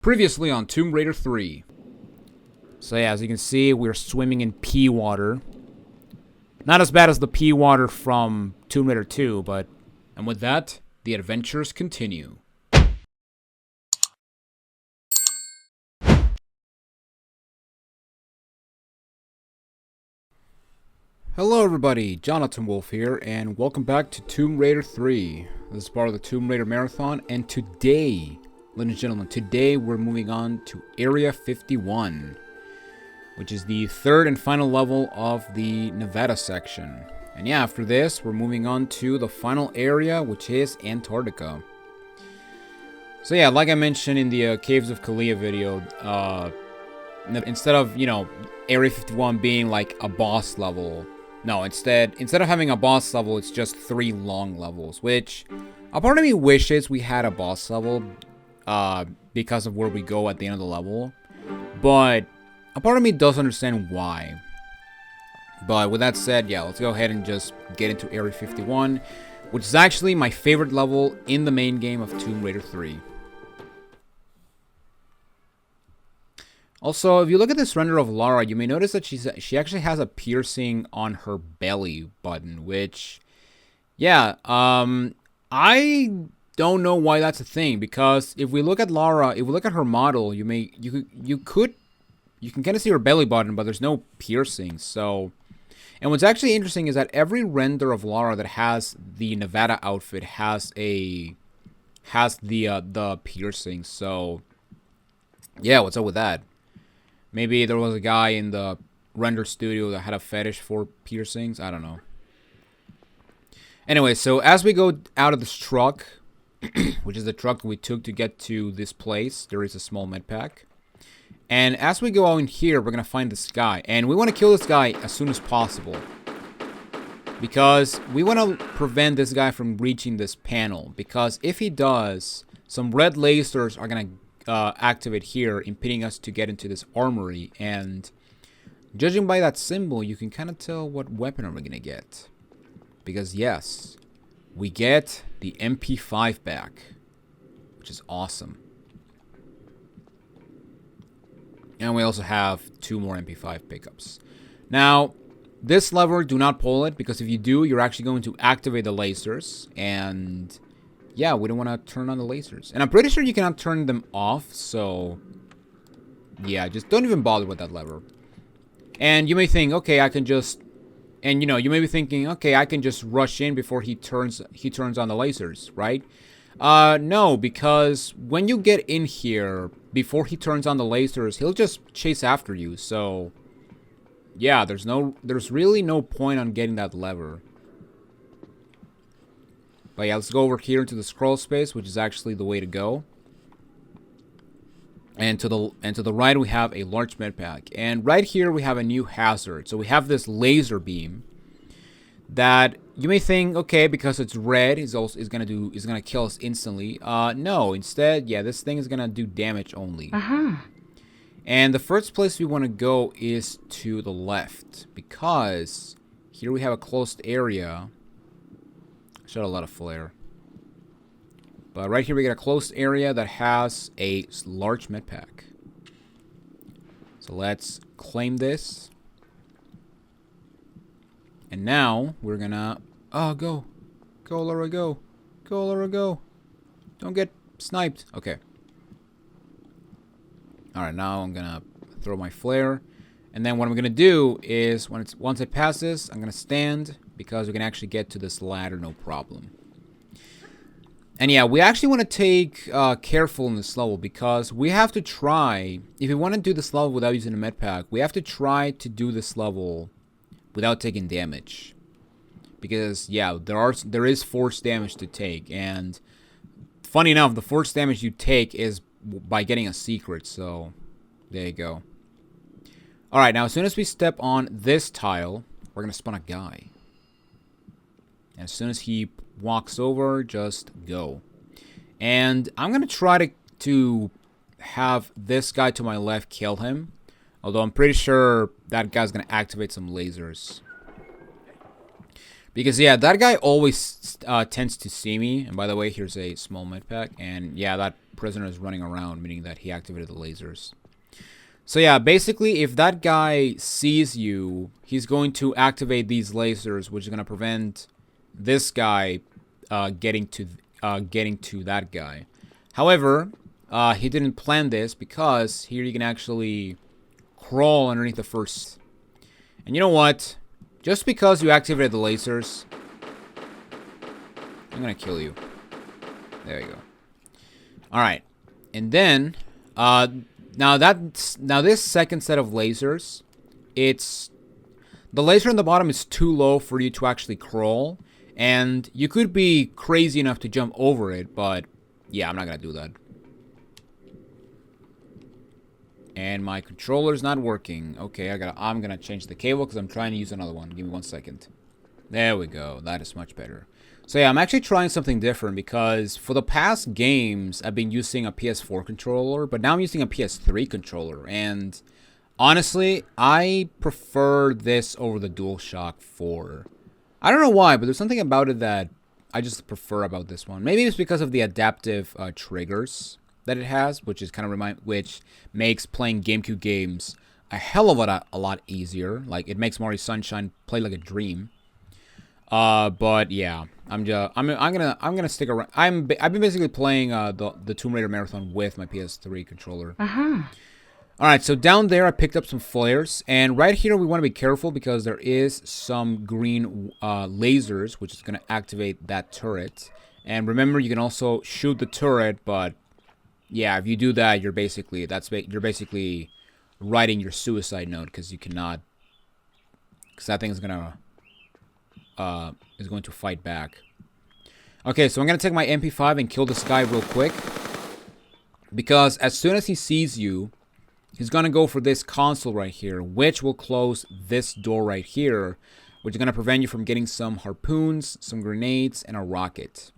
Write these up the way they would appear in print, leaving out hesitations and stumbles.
Previously on Tomb Raider 3. So yeah, as you can see, we're swimming in pea water. Not as bad as the pea water from Tomb Raider 2, but... And with that, the adventures continue. Hello everybody, Jonathan Wolf here, and welcome back to Tomb Raider 3. This is part of the Tomb Raider Marathon, and today, ladies and gentlemen, today we're moving on to Area 51, which is the third and final level of the Nevada section. And yeah, after this, we're moving on to the final area, which is Antarctica. So yeah, like I mentioned in the Caves of Kalia video, instead of, Area 51 being like a boss level, no, instead of having a boss level, it's just 3 long levels, which a part of me wishes we had a boss level because of where we go at the end of the level, but a part of me does understand why. But with that said, yeah, let's go ahead and just get into Area 51, which is actually my favorite level in the main game of Tomb Raider 3. Also, if you look at this render of Lara, you may notice that she actually has a piercing on her belly button, which, yeah, I don't know why that's a thing, because if we look at Lara, if we look at her model, you can kind of see her belly button, but there's no piercing. So, and what's actually interesting is that every render of Lara that has the Nevada outfit has the piercing. So, yeah, what's up with that? Maybe there was a guy in the render studio that had a fetish for piercings. I don't know. Anyway, so as we go out of this truck, which is the truck we took to get to this place, there is a small medpack. And as we go out in here, we're going to find this guy. And we want to kill this guy as soon as possible, because we want to prevent this guy from reaching this panel. Because if he does, some red lasers are going to activate here, impeding us to get into this armory. And judging by that symbol, you can kind of tell what weapon are we going to get. Because yes, we get the MP5 back, which is awesome. And we also have 2 more MP5 pickups. Now, this lever, do not pull it, because if you do, you're actually going to activate the lasers. And yeah, we don't want to turn on the lasers. And I'm pretty sure you cannot turn them off, so yeah, just don't even bother with that lever. And you may think, okay, I can just... And, you may be thinking, okay, I can just rush in before he turns on the lasers, right? No, because when you get in here, before he turns on the lasers, he'll just chase after you. So, yeah, there's really no point on getting that lever. But yeah, let's go over here into the scroll space, which is actually the way to go. And to the right, we have a large medpack. And right here, we have a new hazard. So we have this laser beam that you may think, okay, because it's red, is gonna kill us instantly. No, instead, yeah, this thing is gonna do damage only. And the first place we want to go is to the left, because here we have a closed area. Shot a lot of flare. But right here we get a closed area that has a large medpack. So let's claim this. And now we're gonna... Oh, go. Go, Lara, go. Go, Lara, go. Don't get sniped. Okay. Alright, now I'm gonna throw my flare. And then what I'm gonna do is, once it passes, I'm gonna stand, because we can actually get to this ladder no problem. And yeah, we actually want to take careful in this level, because we have to try, if we want to do this level without using a medpack, we have to try to do this level without taking damage. Because yeah, there is force damage to take, and funny enough, the force damage you take is by getting a secret, so there you go. Alright, now as soon as we step on this tile, we're going to spawn a guy. And as soon as he walks over, just go. And I'm going to try to have this guy to my left kill him. Although I'm pretty sure that guy's going to activate some lasers. Because, yeah, that guy always tends to see me. And by the way, here's a small medpack. And, yeah, that prisoners running around, meaning that he activated the lasers. So yeah, basically, if that guy sees you, he's going to activate these lasers, which is going to prevent this guy getting to that guy. However, he didn't plan this because here you can actually crawl underneath the first. And you know what? Just because you activated the lasers, I'm going to kill you. There you go. Alright. And then, now this second set of lasers, the laser on the bottom is too low for you to actually crawl. And you could be crazy enough to jump over it, but yeah, I'm not going to do that. And my controller's not working. Okay, I'm gonna change the cable because I'm trying to use another one. Give me 1 second. There we go. That is much better. So yeah, I'm actually trying something different because for the past games, I've been using a PS4 controller, but now I'm using a PS3 controller. And honestly, I prefer this over the DualShock 4. I don't know why, but there's something about it that I just prefer about this one. Maybe it's because of the adaptive triggers that it has, which is kind of which makes playing GameCube games a hell of a lot easier. Like it makes Mario Sunshine play like a dream. But yeah, I'm gonna stick around. I've been basically playing the Tomb Raider marathon with my PS3 controller. All right, so down there I picked up some flares, and right here we want to be careful because there is some green lasers, which is gonna activate that turret. And remember, you can also shoot the turret, but yeah, if you do that, you're basically writing your suicide note because you cannot, because that thing is going to fight back. Okay, so I'm gonna take my MP5 and kill this guy real quick because as soon as he sees you, he's gonna go for this console right here, which will close this door right here, which is gonna prevent you from getting some harpoons, some grenades, and a rocket.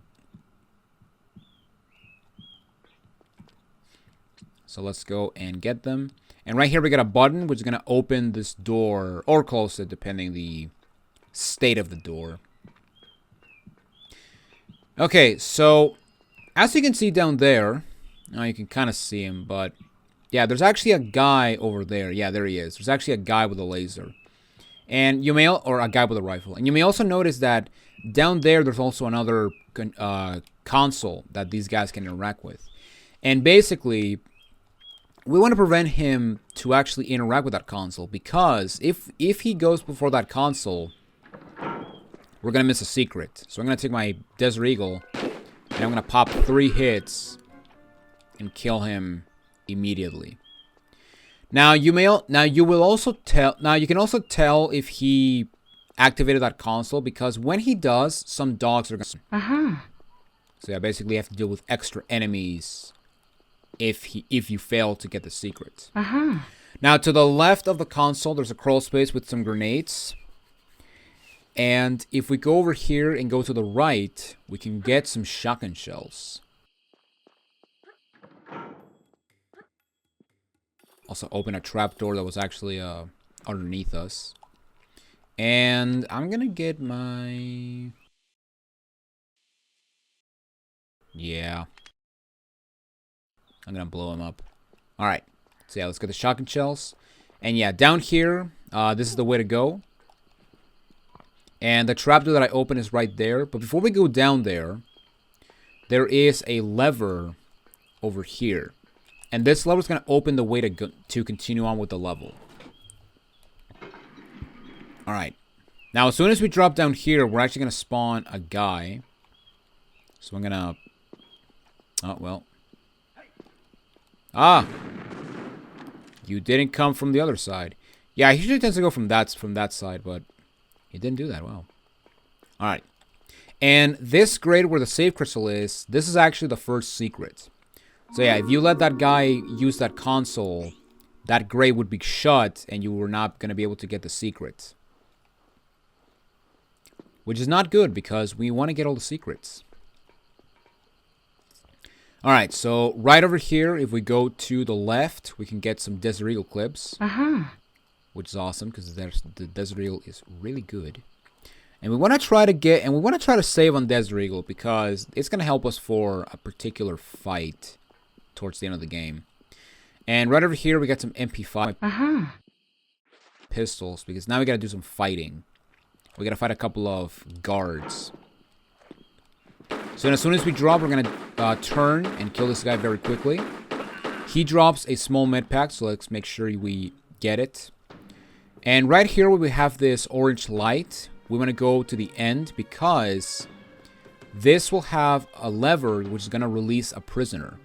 So let's go and get them. And right here we got a button which is going to open this door or close it depending the state of the door. Okay, so as you can see down there, now you can kind of see him, but yeah, there's actually a guy over there. Yeah, there he is. There's actually a guy with a laser. And you may, or a guy with a rifle. And you may also notice that down there there's also another console that these guys can interact with. And basically, we want to prevent him to actually interact with that console because if he goes before that console, we're going to miss a secret. So I'm going to take my Desert Eagle and I'm going to pop 3 hits and kill him immediately. Now you can also tell if he activated that console because when he does, some dogs are going to So yeah, basically you have to deal with extra enemies if you fail to get the secret. Now to the left of the console there's a crawl space with some grenades. And if we go over here and go to the right, we can get some shotgun shells. Also open a trapdoor that was actually underneath us. And I'm gonna get my... Yeah. I'm gonna blow him up. Alright. So yeah, let's get the shotgun shells. And yeah, down here, this is the way to go. And the trapdoor that I open is right there. But before we go down there, there is a lever over here. And this lever is going to open the way to continue on with the level. Alright. Now, as soon as we drop down here, we're actually going to spawn a guy. So I'm going to... Oh, well. Ah! You didn't come from the other side. Yeah, he usually tends to go from that side, but he didn't do that. Wow. Alright. And this grade where the save crystal is, this is actually the first secret. So yeah, if you let that guy use that console, that grade would be shut and you were not going to be able to get the secret. Which is not good because we want to get all the secrets. Alright, so right over here, if we go to the left, we can get some Desert Eagle clips. Which is awesome because the Desert Eagle is really good. And we want to try to save on Desert Eagle because it's going to help us for a particular fight towards the end of the game. And right over here, we got some MP5 pistols, because now we gotta do some fighting. We gotta fight a couple of guards. So as soon as we drop, we're gonna turn and kill this guy very quickly. He drops a small medpack, so let's make sure we get it. And right here where we have this orange light, we want to go to the end because this will have a lever which is going to release a prisoner.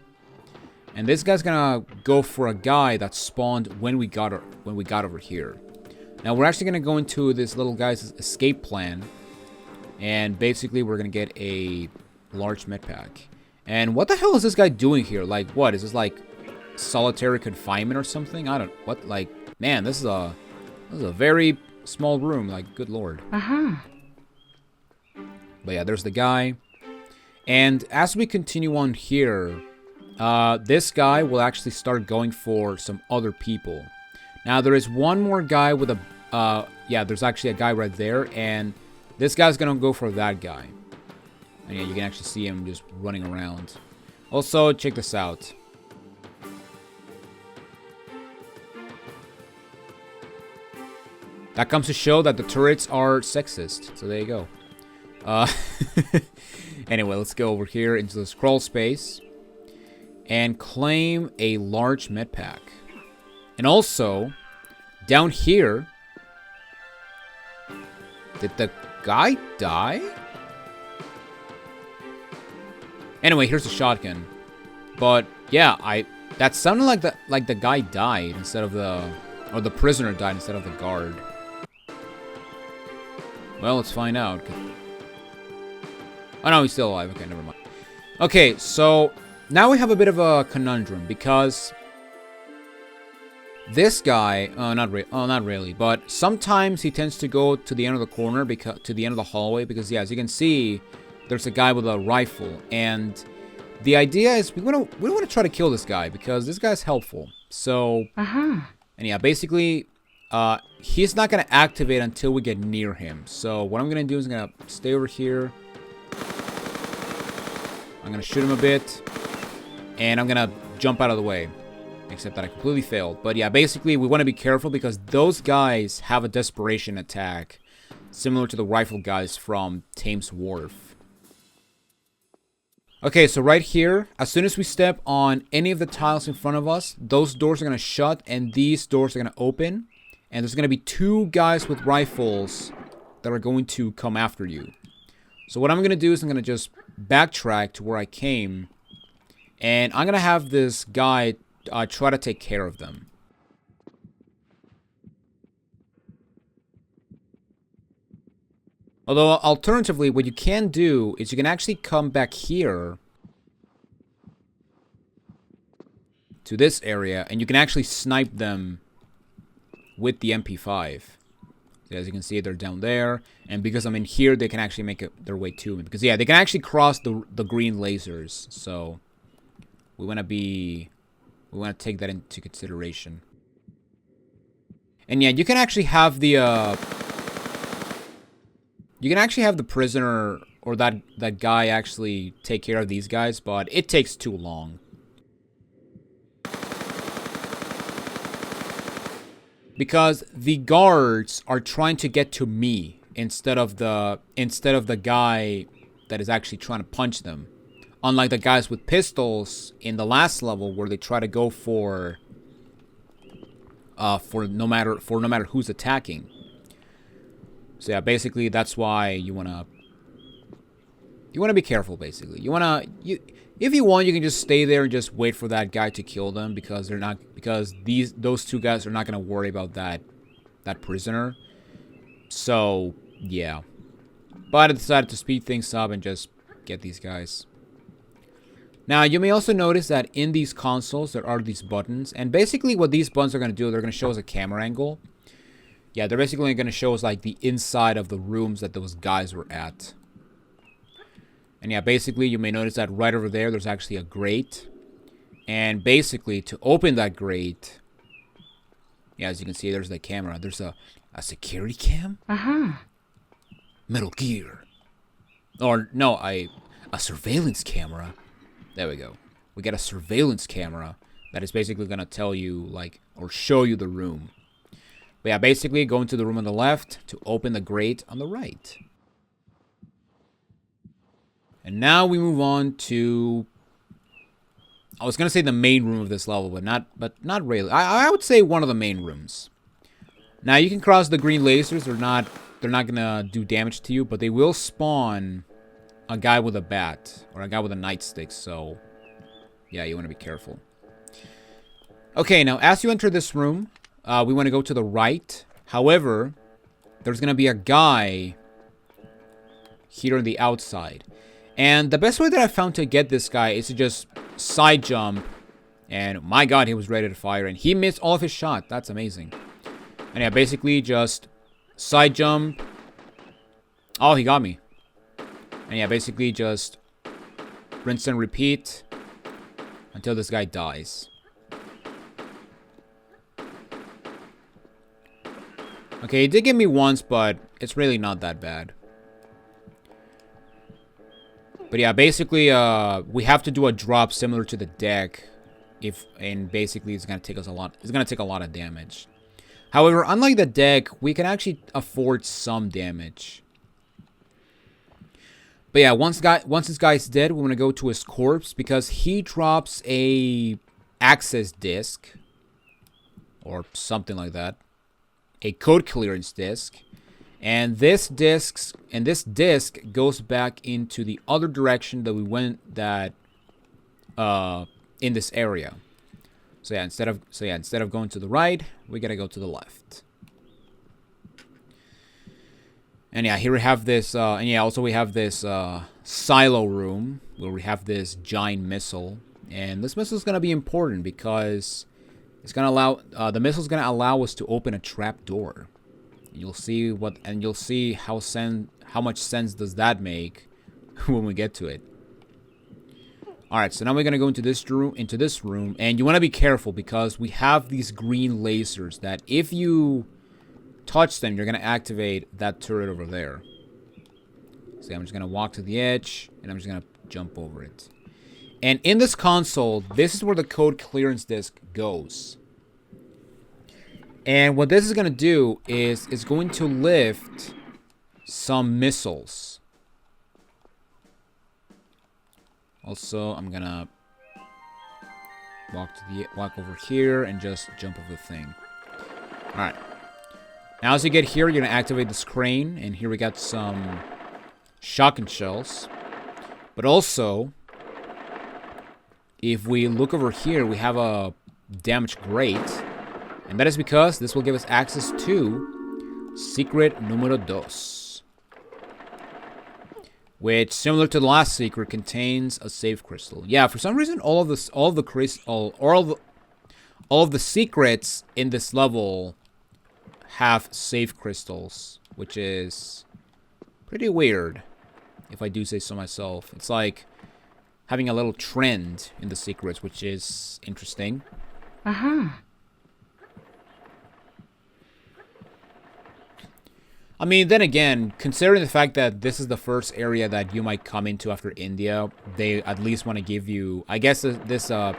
And this guy's going to go for a guy that spawned when we got over here. Now we're actually going to go into this little guy's escape plan. And basically we're going to get a large medpack. And what the hell is this guy doing here? Like, what? Is this like solitary confinement or something? I don't... What? Like, man, this is a very small room. Like, good lord. But yeah, there's the guy. And as we continue on here, this guy will actually start going for some other people. Now, there is one more guy with a... yeah, there's actually a guy right there. And this guy's going to go for that guy. And yeah, you can actually see him just running around. Also, check this out. That comes to show that the turrets are sexist. So there you go. Anyway, let's go over here into the scroll space. And claim a large medpack. And also, down here... Did the guy die? Anyway, here's the shotgun. But yeah, that sounded like the guy died instead of or the prisoner died instead of the guard. Well, let's find out. Oh no, he's still alive. Okay, never mind. Okay, so now we have a bit of a conundrum because this guy, not really, but sometimes he tends to go to the end of the corner to the end of the hallway because yeah, as you can see, there's a guy with a rifle, and the idea is we want to try to kill this guy because this guy's helpful. So, and yeah, basically, he's not gonna activate until we get near him. So what I'm gonna do is I'm gonna stay over here. I'm gonna shoot him a bit, and I'm gonna jump out of the way. Except that I completely failed. But yeah, basically, we want to be careful because those guys have a desperation attack, similar to the rifle guys from Thames Wharf. Okay, so right here, as soon as we step on any of the tiles in front of us, those doors are going to shut and these doors are going to open. And there's going to be two guys with rifles that are going to come after you. So what I'm going to do is I'm going to just backtrack to where I came. And I'm going to have this guy try to take care of them. Although, alternatively, what you can do is you can actually come back here to this area, and you can actually snipe them with the MP5. So as you can see, they're down there, and because I'm in here, they can actually make their way to me. Because, yeah, they can actually cross the green lasers, so we want to take that into consideration. And yeah, you can actually have the prisoner or that guy actually take care of these guys, but it takes too long. Because the guards are trying to get to me instead of the guy that is actually trying to punch them. Unlike the guys with pistols in the last level where they try to go for no matter who's attacking. So yeah, basically that's why you wanna be careful. Basically, if you want, you can just stay there and just wait for that guy to kill them because those two guys are not gonna worry about that prisoner. So yeah, but I decided to speed things up and just get these guys. Now, you may also notice that in these consoles, there are these buttons. And basically what these buttons are going to do, they're going to show us a camera angle. Yeah, they're basically going to show us, like, the inside of the rooms that those guys were at. And yeah, basically, you may notice that right over there, there's actually a grate. And basically, to open that grate, yeah, as you can see, there's the camera. There's a security cam? Metal Gear. Or, no, a surveillance camera. There we go. we get a surveillance camera that is basically going to tell you, like, or show you the room. But yeah, basically go into the room on the left to open the grate on the right. And now we move on to, I was going to say the main room of this level, but not really. I would say one of the main rooms. Now you can cross the green lasers. They're not going to do damage to you, but they will spawn a guy with a bat or a guy with a nightstick. So yeah, you want to be careful. Okay, now as you enter this room, we want to go to the right. However, there's going to be a guy here on the outside. And the best way that I found to get this guy is to just side jump. And my god, he was ready to fire. And he missed all of his shots. That's amazing. And yeah, basically just side jump. Oh, he got me. And yeah, basically just rinse and repeat until this guy dies. Okay, he did get me once, but it's really not that bad. But yeah, basically, we have to do a drop similar to the deck, and basically it's gonna take us a lot. It's gonna take a lot of damage. However, unlike the deck, we can actually afford some damage. But yeah, once this guy's dead, we want to go to his corpse because he drops a access disc or something like that, a code clearance disc. And this disc goes back into the other direction that we went in this area. So yeah, instead of going to the right, we gotta go to the left. And yeah, here we have this and yeah, also we have this silo room where we have this giant missile. And this missile is gonna be important because it's gonna allow the missile is gonna allow us to open a trap door. You'll see how much sense does that make when we get to it. All right, so now we're gonna go into this room, and you want to be careful because we have these green lasers that if you touch them, you're gonna activate that turret over there. So I'm just gonna walk to the edge, and I'm just gonna jump over it. And in this console, this is where the code clearance disc goes. And what this is going to do is it's going to lift some missiles. Also, I'm going to walk over here and just jump over the thing. Alright. Now as you get here, you're going to activate this crane. And here we got some shotgun shells. But also, if we look over here, we have a damaged grate. And that is because this will give us access to secret numero dos, which, similar to the last secret, contains a save crystal. Yeah, for some reason, all of the secrets in this level have save crystals, which is pretty weird, if I do say so myself. It's like having a little trend in the secrets, which is interesting. Aha. I mean, then again, considering the fact that this is the first area that you might come into after India, they at least want to give you, I guess the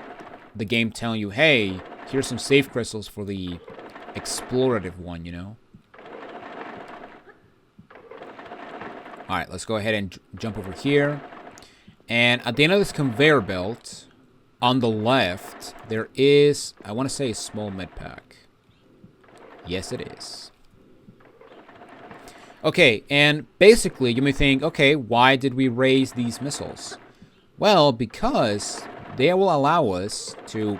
game telling you, hey, here's some save crystals for the explorative one, you know? Alright, let's go ahead and jump over here. And at the end of this conveyor belt, on the left, there is, I want to say, a small medpack. Yes, it is. Okay, and basically, you may think, okay, why did we raise these missiles? Well, because they will allow us to...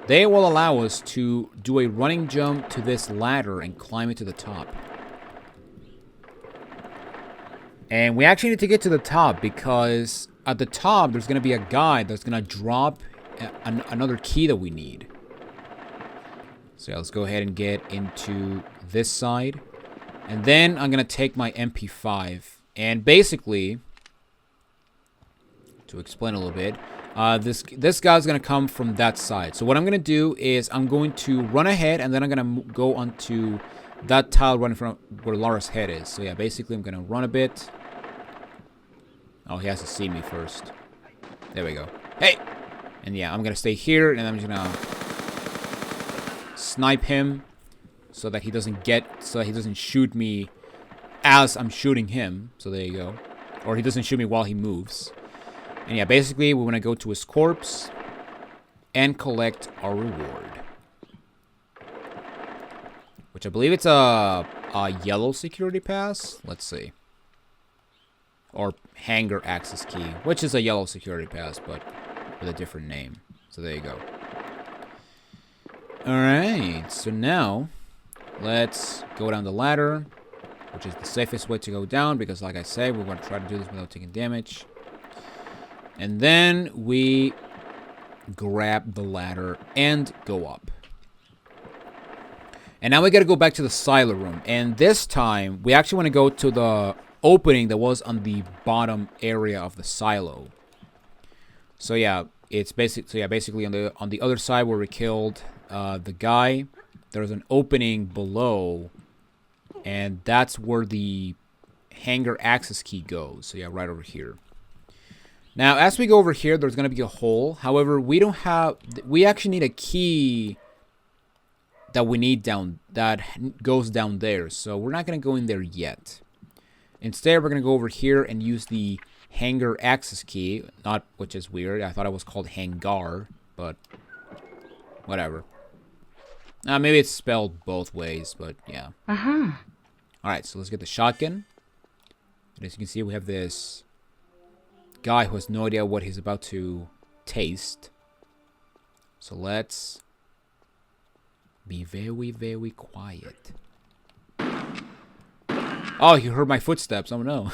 They will allow us to do a running jump to this ladder and climb it to the top. And we actually need to get to the top because at the top, there's going to be a guy that's going to drop another key that we need. So yeah, let's go ahead and get into this side. And then I'm going to take my MP5. And basically, to explain a little bit, this guy's going to come from that side. So what I'm going to do is I'm going to run ahead, and then I'm going to go onto that tile right in front of where Lara's head is. So yeah, basically I'm going to run a bit. Oh, he has to see me first. There we go. Hey! And yeah, I'm gonna stay here, and I'm just gonna snipe him so that he doesn't shoot me as I'm shooting him. So there you go. Or he doesn't shoot me while he moves. And yeah, basically, we want to go to his corpse and collect our reward. Which I believe it's a yellow security pass. Let's see. Or hangar access key, which is a yellow security pass, but with a different name. So there you go. Alright, so now let's go down the ladder, which is the safest way to go down, because like I said, we want to try to do this without taking damage. And then we grab the ladder and go up. And now we gotta go back to the silo room. And this time, we actually want to go to the opening that was on the bottom area of the silo. So yeah, it's basically on the other side where we killed the guy. There's an opening below, and that's where the hangar access key goes. So yeah, right over here. Now, as we go over here, there's gonna be a hole. However, we actually need a key that we need that goes down there. So we're not gonna go in there yet. Instead, we're going to go over here and use the hangar access key. Which is weird. I thought it was called hangar, but whatever. Maybe it's spelled both ways, but yeah. Alright, so let's get the shotgun. And as you can see, we have this guy who has no idea what he's about to taste. So let's be very, very quiet. Oh, he heard my footsteps. Oh, no.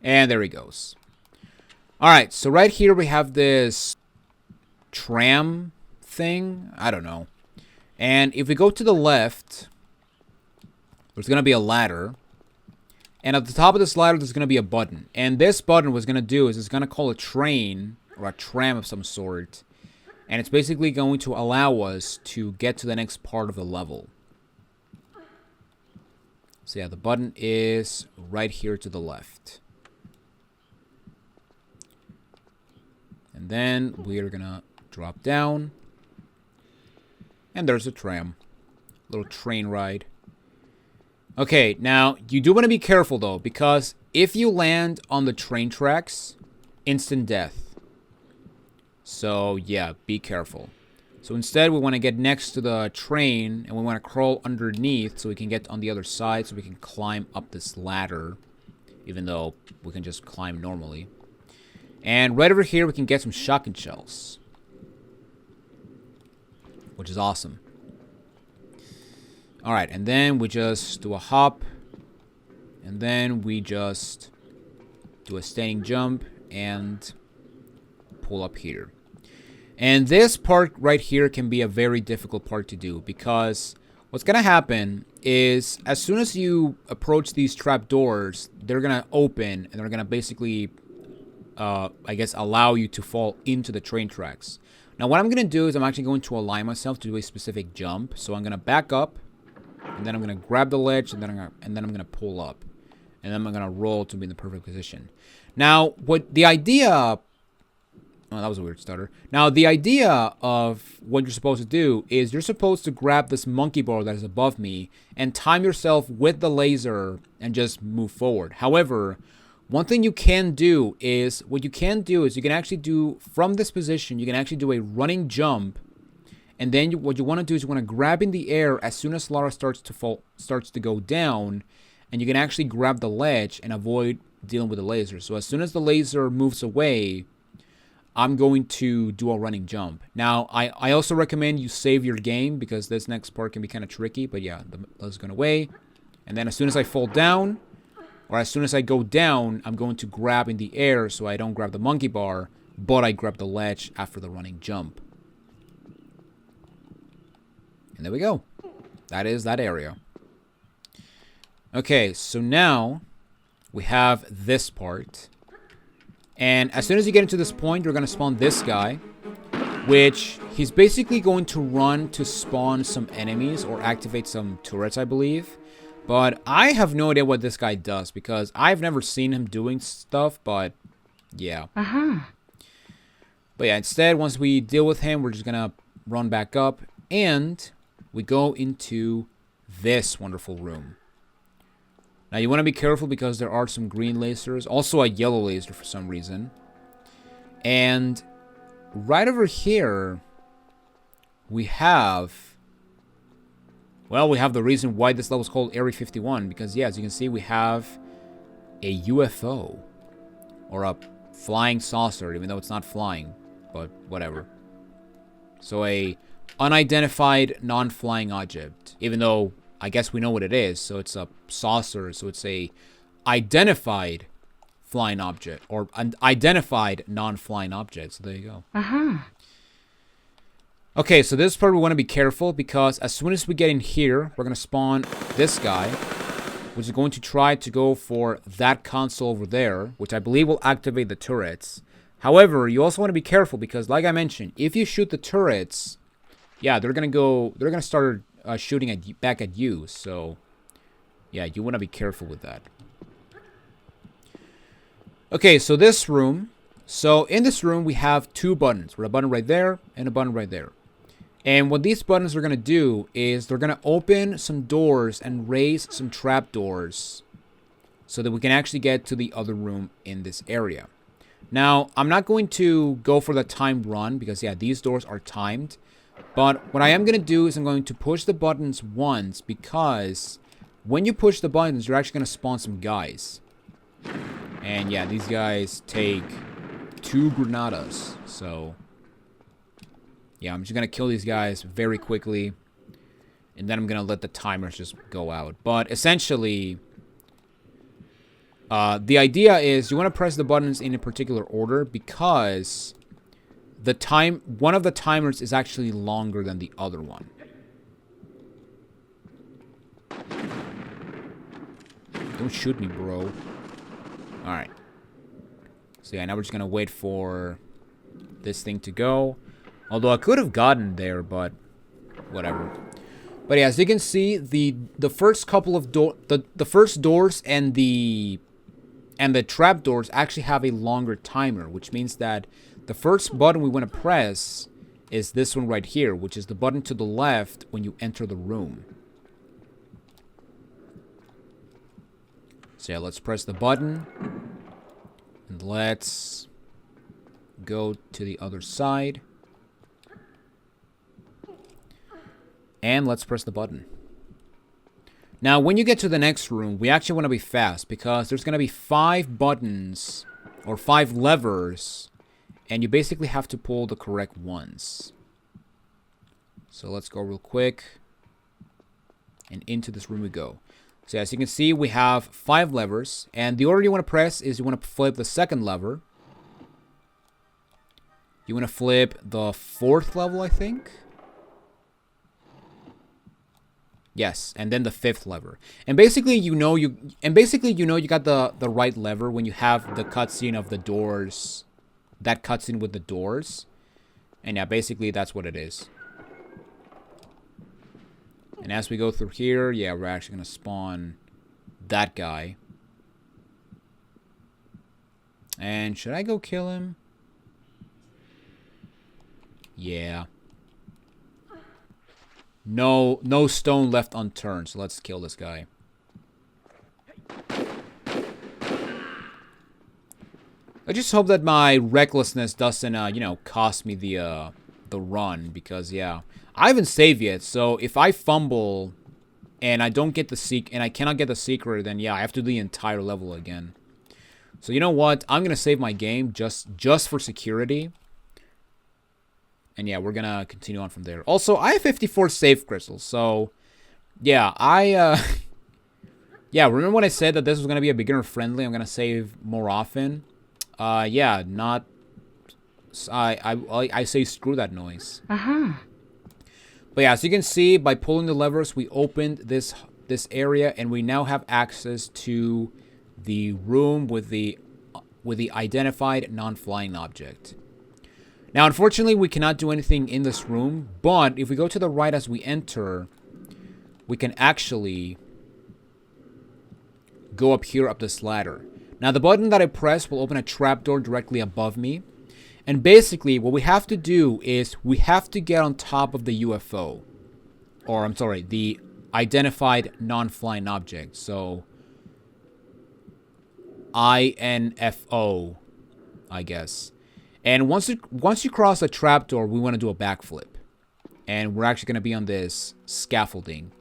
And there he goes. Alright, so right here we have this tram thing. I don't know. And if we go to the left, there's going to be a ladder. And at the top of this ladder, there's going to be a button. And this button, what's going to do is it's going to call a train or a tram of some sort. And it's basically going to allow us to get to the next part of the level. So yeah, the button is right here to the left. And then we are gonna drop down. And there's a tram. Little train ride. Okay, now you do want to be careful though, because if you land on the train tracks, instant death. So yeah, be careful. So instead, we want to get next to the train, and we want to crawl underneath so we can get on the other side, so we can climb up this ladder, even though we can just climb normally. And right over here, we can get some shotgun shells, which is awesome. Alright, and then we just do a hop, and then we just do a standing jump, and pull up here. And this part right here can be a very difficult part to do, because what's going to happen is as soon as you approach these trap doors, they're going to open and they're going to basically, I guess, allow you to fall into the train tracks. Now what I'm going to do is I'm actually going to align myself to do a specific jump. So I'm going to back up, and then I'm going to grab the ledge, and then I'm going to pull up. And then I'm going to roll to be in the perfect position. Now, what the idea... Oh, that was a weird stutter. Now, the idea of what you're supposed to do is you're supposed to grab this monkey bar that is above me and time yourself with the laser and just move forward. However, one thing you can do is, you can actually do, from this position, you can actually do a running jump. And then what you want to do is you want to grab in the air as soon as Lara starts to go down. And you can actually grab the ledge and avoid dealing with the laser. So as soon as the laser moves away, I'm going to do a running jump. Now, I also recommend you save your game, because this next part can be kind of tricky. But yeah, the laser's going away. And then as soon as I fall down, or as soon as I go down, I'm going to grab in the air so I don't grab the monkey bar, but I grab the ledge after the running jump. And there we go. That is that area. Okay, so now we have this part. And as soon as you get into this point, you're going to spawn this guy, which he's basically going to run to spawn some enemies or activate some turrets, I believe. But I have no idea what this guy does, because I've never seen him doing stuff, but Yeah. Uh-huh. But yeah, instead, once we deal with him, we're just gonna run back up, and we go into this wonderful room. Now, you want to be careful because there are some green lasers, also a yellow laser for some reason. And right over here, we have... Well, we have the reason why this level is called Area 51, because, yeah, as you can see, we have a UFO. Or a flying saucer, even though it's not flying. But whatever. So a unidentified non-flying object. Even though I guess we know what it is. So it's a saucer. So it's a identified flying object. Or an identified non-flying object. So there you go. Uh-huh. Okay, so this part we want to be careful. Because as soon as we get in here, we're going to spawn this guy. Which is going to try to go for that console over there. Which I believe will activate the turrets. However, you also want to be careful because, like I mentioned, if you shoot the turrets, yeah, they're gonna start shooting back at you. So, yeah, you want to be careful with that. Okay, so this room. So in this room, we have two buttons. A button right there and a button right there. And what these buttons are gonna do is they're gonna open some doors and raise some trap doors, so that we can actually get to the other room in this area. Now, I'm not going to go for the timed run because, yeah, these doors are timed. But what I am going to do is I'm going to push the buttons once because when you push the buttons, you're actually going to spawn some guys. And, yeah, these guys take 2 granadas. So, yeah, I'm just going to kill these guys very quickly. And then I'm going to let the timers just go out. But, essentially... the idea is you want to press the buttons in a particular order because one of the timers is actually longer than the other one. Don't shoot me, bro. Alright. So yeah, now we're just gonna wait for this thing to go. Although I could have gotten there, but whatever. But yeah, as you can see, the first couple of the first doors and the trapdoors actually have a longer timer, which means that the first button we want to press is this one right here, which is the button to the left when you enter the room. So yeah, let's press the button. And let's go to the other side. And let's press the button. Now, when you get to the next room, we actually want to be fast because there's going to be 5 buttons or 5 levers, and you basically have to pull the correct ones. So let's go real quick, and into this room we go. So as you can see, we have 5 levers, and the order you want to press is you want to flip the second lever. You want to flip the 4th level, I think. Yes, and then the 5th lever. And basically, you know you got the right lever when you have the cutscene of the doors. That cutscene with the doors. And yeah, basically that's what it is. And as we go through here, yeah, we're actually going to spawn that guy. And should I go kill him? Yeah. No stone left unturned, so let's kill this guy. I just hope that my recklessness doesn't, cost me the run, because, yeah, I haven't saved yet, so if I fumble and I don't get and I cannot get the secret, then, yeah, I have to do the entire level again. So, you know what? I'm gonna save my game just for security. And yeah, we're gonna continue on from there. Also, I have 54 save crystals, so yeah, yeah, remember when I said that this was gonna be a beginner friendly? I'm gonna save more often. Yeah, not. I say screw that noise. Uh-huh. But yeah, as you can see, by pulling the levers, we opened this area, and we now have access to the room with the identified non-flying object. Now, unfortunately, we cannot do anything in this room, but if we go to the right as we enter, we can actually go up here up this ladder. Now, the button that I press will open a trapdoor directly above me. And basically, what we have to do is we have to get on top of the UFO. Or, I'm sorry, the identified non-flying object. So, INFO, I guess. And once you cross the trapdoor, we want to do a backflip. And we're actually going to be on this scaffolding.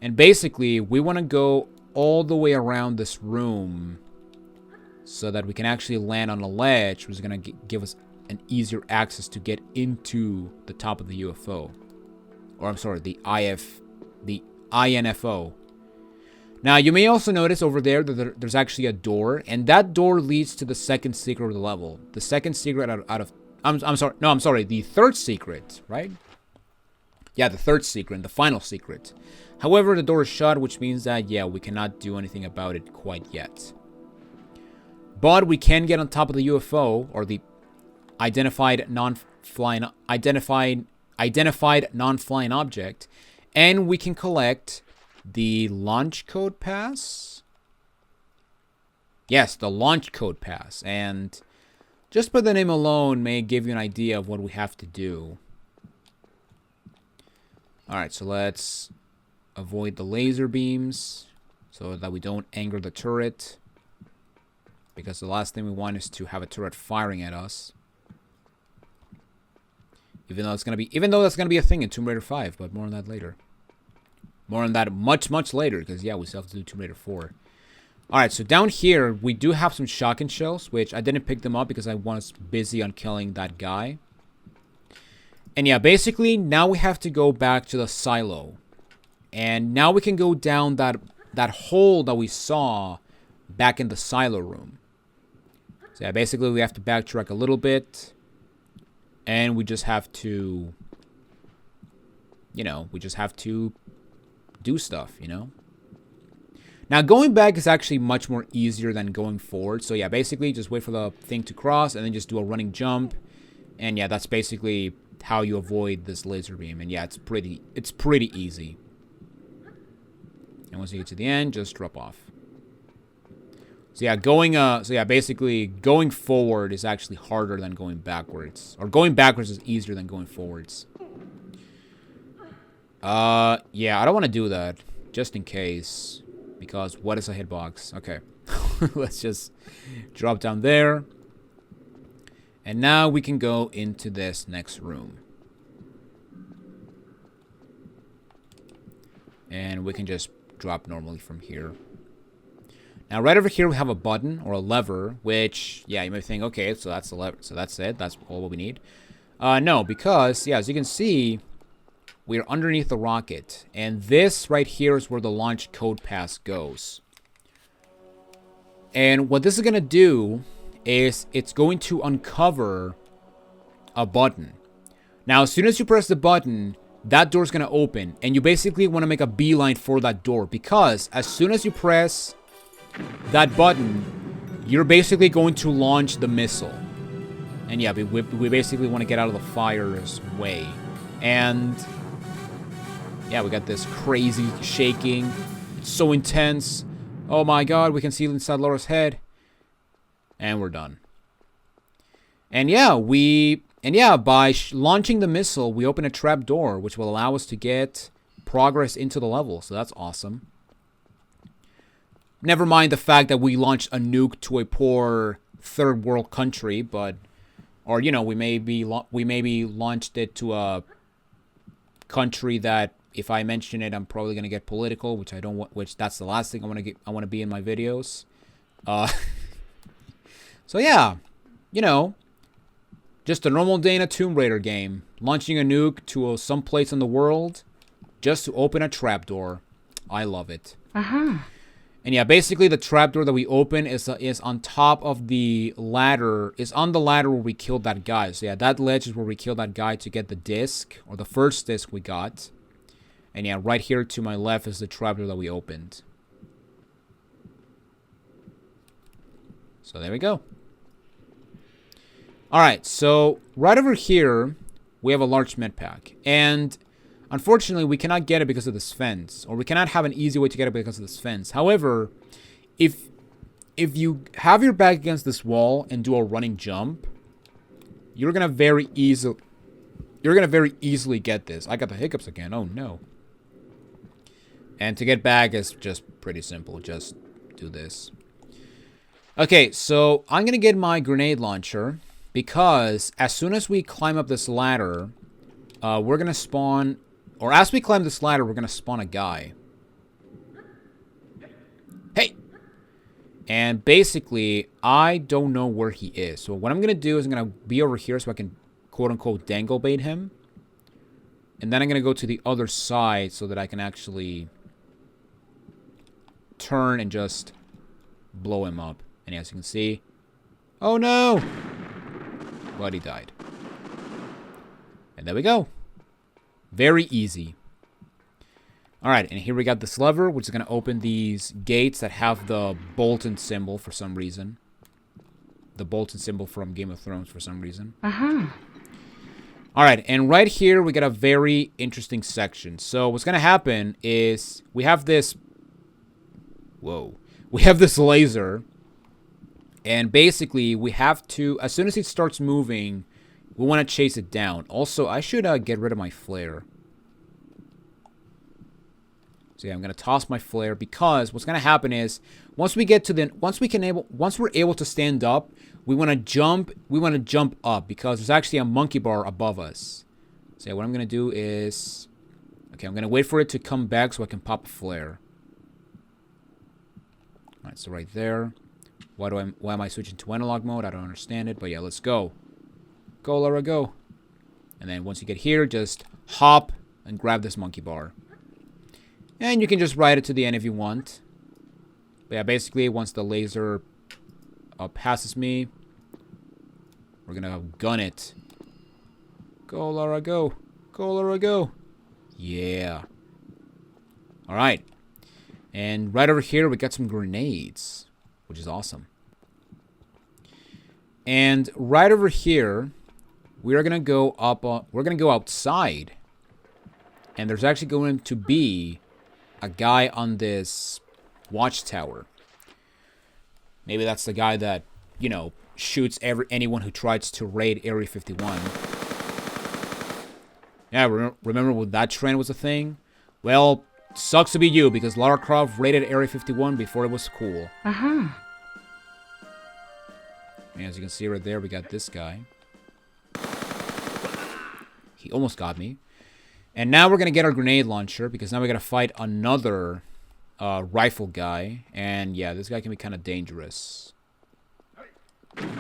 And basically, we want to go all the way around this room so that we can actually land on a ledge, which is going to give us an easier access to get into the top of the UFO. Or I'm sorry, the INFO. Now, you may also notice over there that there's actually a door, and that door leads to the second secret of the level. The second secret I'm sorry, the third secret, right? Yeah, the third secret, the final secret. However, the door is shut, which means that, yeah, we cannot do anything about it quite yet. But we can get on top of the UFO, or the identified non-flying object, and we can collect the launch code pass. Yes, the launch code pass. And just by the name alone may give you an idea of what we have to do. Alright, so let's avoid the laser beams so that we don't anger the turret. Because the last thing we want is to have a turret firing at us. Even though that's gonna be a thing in Tomb Raider 5, but more on that later. More on that much later, because yeah, we still have to do Tomb Raider 4. Alright, so down here, we do have some shotgun shells, which I didn't pick them up because I was busy on killing that guy. And yeah, basically, now we have to go back to the silo. And now we can go down that hole that we saw back in the silo room. So yeah, basically, we have to backtrack a little bit. And we just have to, do stuff, Now, going back is actually much more easier than going forward. So, yeah, basically, just wait for the thing to cross and then just do a running jump. And, yeah, that's basically how you avoid this laser beam. And, yeah, it's pretty easy. And once you get to the end, just drop off. So, yeah, basically, going forward is actually harder than going backwards. Or going backwards is easier than going forwards. Yeah, I don't want to do that. Just in case. Because what is a hitbox? Okay. Let's just drop down there. And now we can go into this next room. And we can just drop normally from here. Now, right over here, we have a button or a lever, which, yeah, you may think, okay, so that's the lever. So that's it. That's all what we need. No, because, yeah, as you can see, we're underneath the rocket. And this right here is where the launch code pass goes. And what this is going to do is it's going to uncover a button. Now, as soon as you press the button, that door is going to open. And you basically want to make a beeline for that door. Because as soon as you press that button, you're basically going to launch the missile. And yeah, we basically want to get out of the fire's way. And yeah, we got this crazy shaking. It's so intense. Oh my god, we can see inside Laura's head. And we're done. And yeah, by launching the missile, we open a trap door, which will allow us to get progress into the level. So that's awesome. Never mind the fact that we launched a nuke to a poor third world country, but, or we maybe launched it to a country that, if I mention it, I'm probably gonna get political, which I don't want. Which that's the last thing I want to be in my videos. So yeah, just a normal day in a Tomb Raider game, launching a nuke to some place in the world, just to open a trapdoor. I love it. And yeah, basically the trapdoor that we open is on top of the ladder. Is on the ladder where we killed that guy. So yeah, that ledge is where we killed that guy to get the disc, or the first disc we got. And yeah, right here to my left is the trapdoor that we opened. So there we go. Alright, so right over here, we have a large medpack. And unfortunately, we cannot get it because of this fence. Or we cannot have an easy way to get it because of this fence. However, if if you have your back against this wall and do a running jump, you're gonna very easily get this. I got the hiccups again. Oh no. And to get back is just pretty simple. Just do this. Okay, so I'm gonna get my grenade launcher because as soon as we climb up this ladder, we're gonna spawn, or as we climb this ladder, we're gonna spawn a guy. Hey! And basically, I don't know where he is. So what I'm gonna do is I'm gonna be over here so I can quote-unquote dangle bait him. And then I'm gonna go to the other side so that I can actually turn and just blow him up. And as you can see, oh no! But he died. And there we go. Very easy. Alright, and here we got this lever, which is going to open these gates that have the Bolton symbol for some reason. The Bolton symbol from Game of Thrones for some reason. Alright, and right here we got a very interesting section. So what's going to happen is we have this... Whoa. We have this laser. And basically we have to... As soon as it starts moving, we want to chase it down. Also, I should get rid of my flare. So yeah, I'm gonna toss my flare because what's gonna happen is once we get to the once we're able to stand up, we want to jump up because there's actually a monkey bar above us. So yeah, what I'm gonna do is I'm gonna wait for it to come back so I can pop a flare. Alright, so right there. Why am I switching to analog mode? I don't understand it, but yeah, let's go. Go, Lara, go. And then once you get here, just hop and grab this monkey bar. And you can just ride it to the end if you want. But yeah, basically, once the laser passes me, we're gonna gun it. Go, Lara, go. Go, Lara, go. Yeah. Alright. And right over here, we got some grenades, which is awesome. And right over here, we are gonna go up. We're gonna go outside, and there's actually going to be a guy on this Watchtower. Maybe that's the guy that, you know, shoots anyone who tries to raid Area 51. Yeah, remember when that trend was a thing? Well, sucks to be you because Lara Croft raided Area 51 before it was cool. And as you can see right there, we got this guy. He almost got me. And now we're going to get our grenade launcher because now we're going to fight another rifle guy. And yeah, this guy can be kind of dangerous.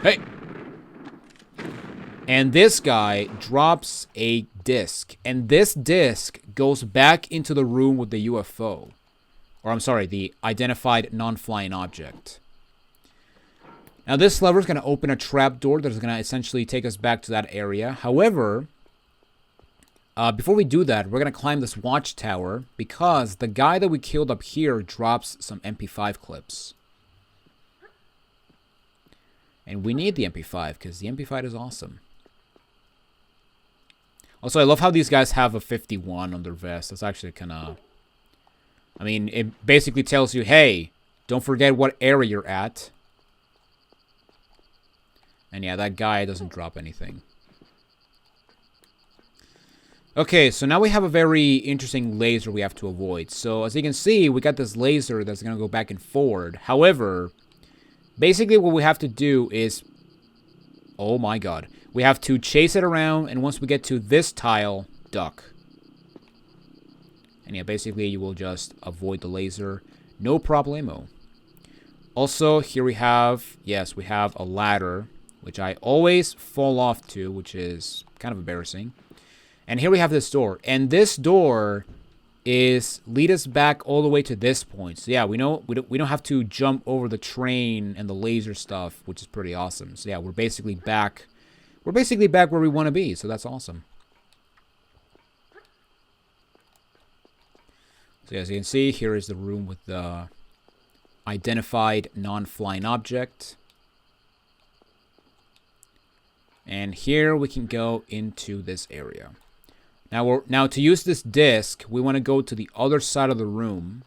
Hey! And this guy drops a disc. And this disc goes back into the room with the UFO. Or I'm sorry, the identified non-flying object. Now this lever is going to open a trapdoor that is going to essentially take us back to that area. However... before we do that, we're going to climb this watchtower because the guy that we killed up here drops some MP5 clips. And we need the MP5 because the MP5 is awesome. Also, I love how these guys have a 51 on their vest. That's actually kind of... I mean, it basically tells you, hey, don't forget what area you're at. And yeah, that guy doesn't drop anything. Okay, so now we have a very interesting laser we have to avoid. So, as you can see, we got this laser that's going to go back and forward. However, basically what we have to do is... Oh my god. We have to chase it around, and once we get to this tile, duck. And yeah, basically you will just avoid the laser. No problemo. Also, here we have... Yes, we have a ladder, which I always fall off to, which is kind of embarrassing. And here we have this door. And this door is lead us back all the way to this point. So yeah, we don't have to jump over the train and the laser stuff, which is pretty awesome. So yeah, we're basically back. We're basically back where we want to be. So that's awesome. So as you can see, here is the room with the identified non-flying object. And here we can go into this area. Now to use this disc, we want to go to the other side of the room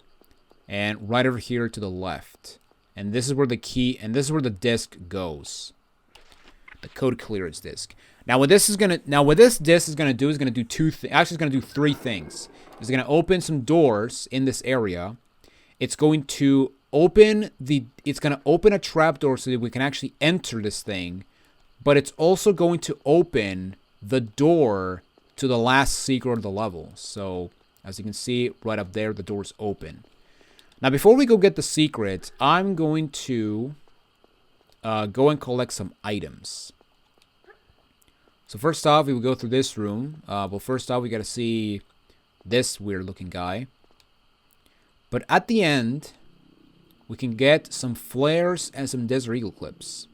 and right over here to the left. And this is where the key, and this is where the disc goes. The code clearance disc. Now what this disc is gonna do is gonna do it's gonna do three things. It's gonna open some doors in this area. It's going to open a trapdoor so that we can actually enter this thing. But it's also going to open the door to the last secret of the level. So as you can see right up there, the door's open. Now before we go get the secret, I'm going to go and collect some items. So first off, we will go through this room. But first off, we gotta see this weird looking guy. But at the end, we can get some flares and some Desert Eagle clips.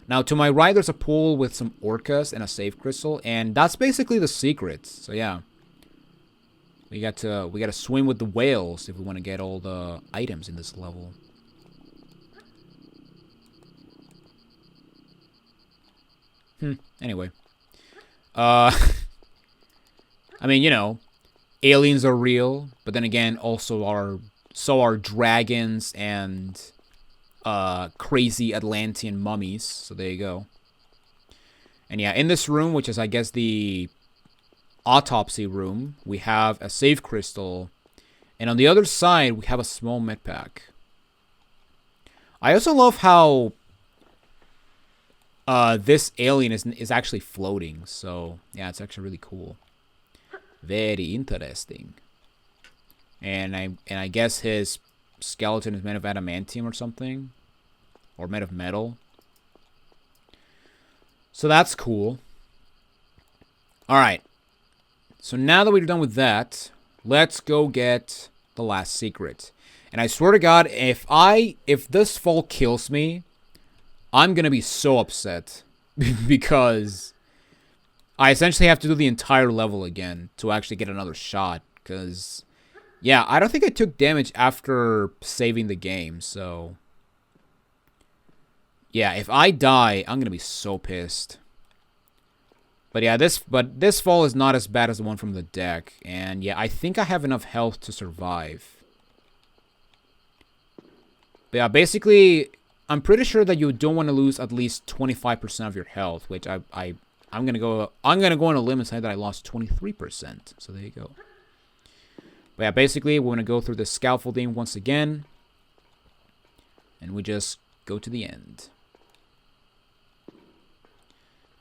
Now to my right, there's a pool with some orcas and a save crystal, and that's basically the secret. So yeah, we gotta swim with the whales if we want to get all the items in this level. Anyway. I mean, you know, aliens are real, but then again, so are dragons and crazy Atlantean mummies. So there you go. And yeah, in this room, which is I guess the autopsy room, we have a save crystal, and on the other side we have a small medpack. I also love how this alien is actually floating. So yeah, it's actually really cool. Very interesting. And I guess his skeleton is made of adamantium or something, or made of metal. So that's cool. All right. So now that we're done with that, let's go get the last secret. And I swear to God, if this fall kills me, I'm gonna be so upset because I essentially have to do the entire level again to actually get another shot. Because, yeah, I don't think I took damage after saving the game. So, yeah, if I die, I'm gonna be so pissed. But yeah, this fall is not as bad as the one from the deck. And yeah, I think I have enough health to survive. But yeah, basically, I'm pretty sure that you don't want to lose at least 25% of your health, which I'm gonna go on a limb and say that I lost 23%. So there you go. But yeah, basically we're gonna go through the scaffolding once again, and we just go to the end.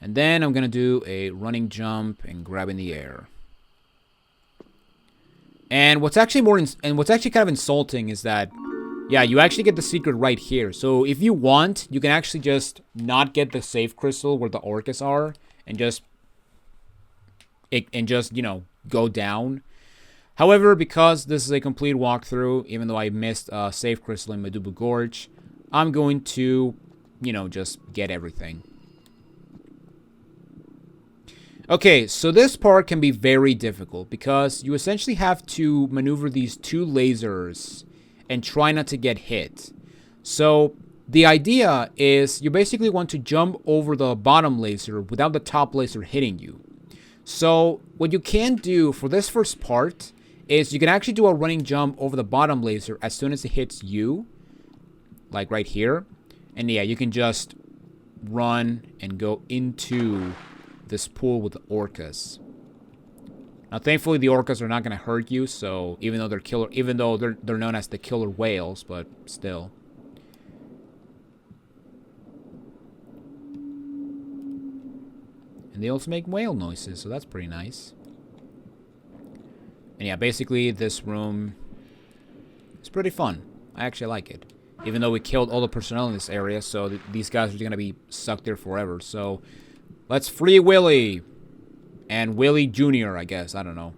And then I'm gonna do a running jump and grab in the air. And what's actually kind of insulting is that, yeah, you actually get the secret right here. So if you want, you can actually just not get the save crystal where the orcas are and just you know, go down. However, because this is a complete walkthrough, even though I missed a save crystal in Medubu Gorge, I'm going to, you know, just get everything. Okay, so this part can be very difficult because you essentially have to maneuver these two lasers and try not to get hit. So the idea is you basically want to jump over the bottom laser without the top laser hitting you. So what you can do for this first part is you can actually do a running jump over the bottom laser as soon as it hits you, like right here. And yeah, you can just run and go into this pool with the orcas. Now, thankfully, the orcas are not going to hurt you. So, even though they're known as the killer whales, but still. And they also make whale noises, so that's pretty nice. And yeah, basically, this room is pretty fun. I actually like it, even though we killed all the personnel in this area. So these guys are going to be stuck there forever. So let's free Willy. And Willy Jr., I guess. I don't know.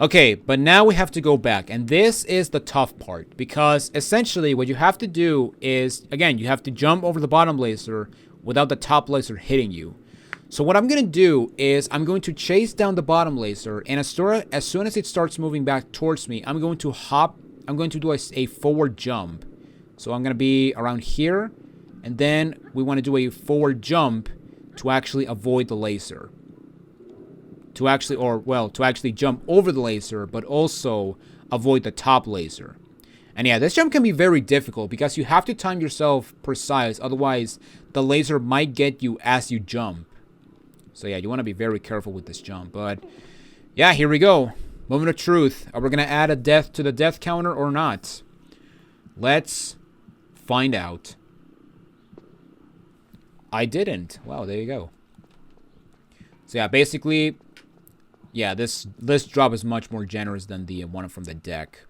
Okay, but now we have to go back. And this is the tough part. Because essentially what you have to do is, again, you have to jump over the bottom laser without the top laser hitting you. So what I'm going to do is I'm going to chase down the bottom laser. And as soon as it starts moving back towards me, I'm going to do a forward jump. So I'm going to be around here. And then we want to do a forward jump to actually avoid the laser. To actually jump over the laser, but also avoid the top laser. And yeah, this jump can be very difficult because you have to time yourself precise. Otherwise, the laser might get you as you jump. So yeah, you want to be very careful with this jump. But yeah, here we go. Moment of truth. Are we going to add a death to the death counter or not? Let's find out. I didn't. Wow, there you go. So yeah, basically, yeah, this drop is much more generous than the one from the deck.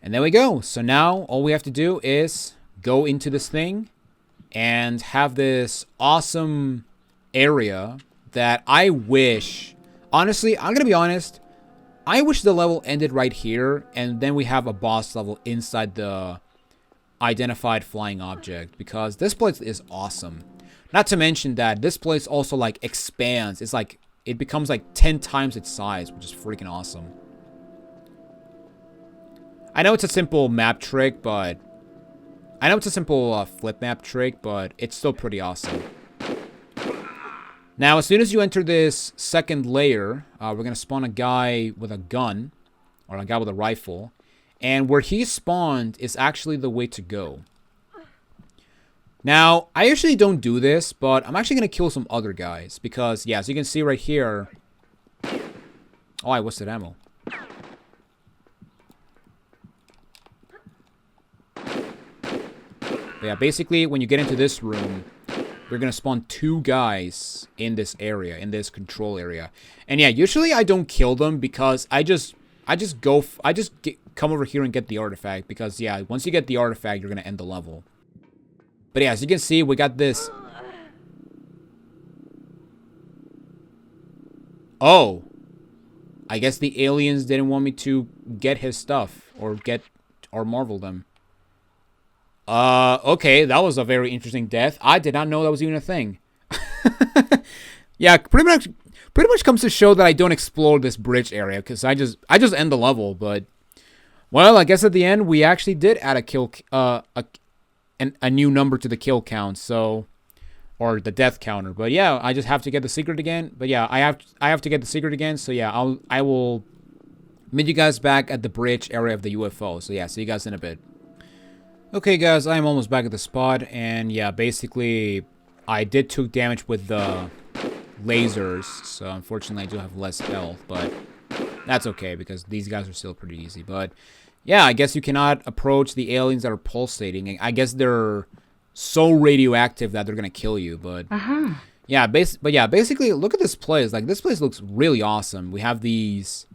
And there we go. So now all we have to do is go into this thing and have this awesome area that I wish... Honestly, I'm going to be honest. I wish the level ended right here and then we have a boss level inside the identified flying object, because this place is awesome. Not to mention that this place also like expands. It's like it becomes like 10 times its size, which is freaking awesome. I know it's a simple map trick, but I know it's a simple flip map trick, but it's still pretty awesome. Now, as soon as you enter this second layer, we're gonna spawn a guy with a gun, or a guy with a rifle. And where he spawned is actually the way to go. Now, I usually don't do this, but I'm actually going to kill some other guys. Because, yeah, as you can see right here... Oh, I wasted ammo. But yeah, basically, when you get into this room, you're going to spawn 2 guys in this area, in this control area. And yeah, usually I don't kill them because I just come over here and get the artifact, because yeah, once you get the artifact, you're gonna end the level. But yeah, as you can see, we got this. Oh, I guess the aliens didn't want me to get his stuff or marvel them. Okay, that was a very interesting death. I did not know that was even a thing. Yeah, pretty much comes to show that I don't explore this bridge area, because I just end the level. But well, I guess at the end we actually did add a kill, a new number to the kill count, so, or the death counter. But yeah, I just have to get the secret again. But yeah, I have to get the secret again. So yeah, I will meet you guys back at the bridge area of the UFO. So yeah, see you guys in a bit. Okay, guys, I am almost back at the spot, and yeah, basically I did took damage with the lasers, so unfortunately I do have less health, but that's okay because these guys are still pretty easy. But yeah, I guess you cannot approach the aliens that are pulsating. I guess they're so radioactive that they're gonna kill you. But yeah, basically look at this place. Like, this place looks really awesome. We have these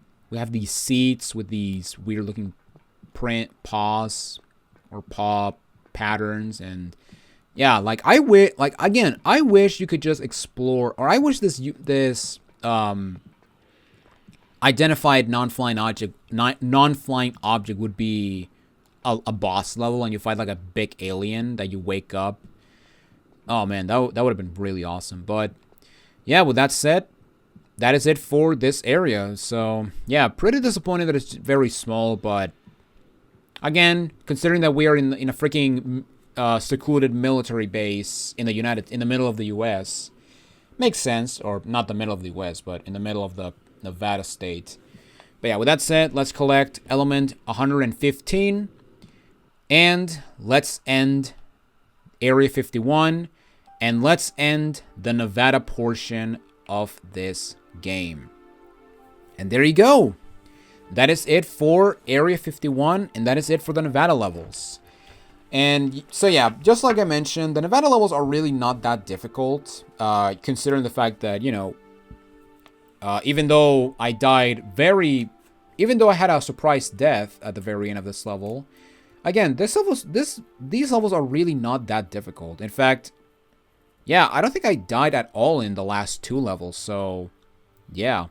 seats with these weird looking paw patterns, and yeah, like I wish you could just explore, or I wish this identified non-flying object would be a boss level, and you fight like a big alien that you wake up. Oh man, that would have been really awesome. But yeah, with that said, that is it for this area. So yeah, pretty disappointed that it's very small, but again, considering that we are in a freaking secluded military base in the middle of the U.S., makes sense. Or not the middle of the U.S., but in the middle of the Nevada state. But yeah, with that said, let's collect element 115, and let's end Area 51, and let's end the Nevada portion of this game. And there you go. That is it for Area 51, and that is it for the Nevada levels. And so yeah, just like I mentioned, the Nevada levels are really not that difficult, considering the fact that, you know, even though I had a surprise death at the very end of this level, again, these levels are really not that difficult. In fact, yeah, I don't think I died at all in the last 2 levels, so yeah.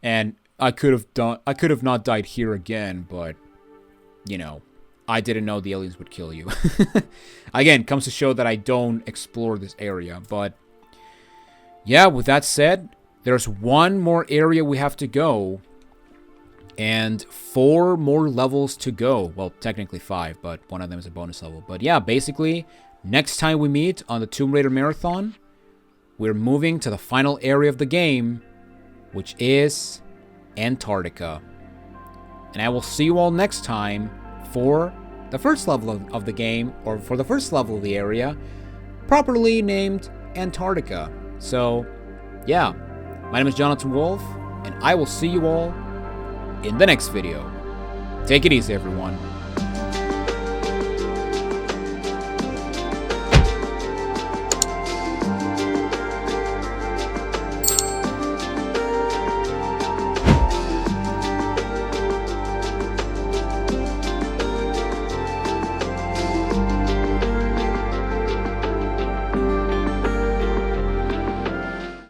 And I could have not died here again, but you know, I didn't know the aliens would kill you. Again, comes to show that I don't explore this area. But yeah, with that said, there's one more area we have to go, and 4 more levels to go. Well, technically 5, but one of them is a bonus level. But yeah, basically, next time we meet on the Tomb Raider Marathon, we're moving to the final area of the game, which is Antarctica. And I will see you all next time for the first level of the game, or for the first level of the area, properly named Antarctica. So, yeah, my name is Jonathan Wolf, and I will see you all in the next video. Take it easy, everyone.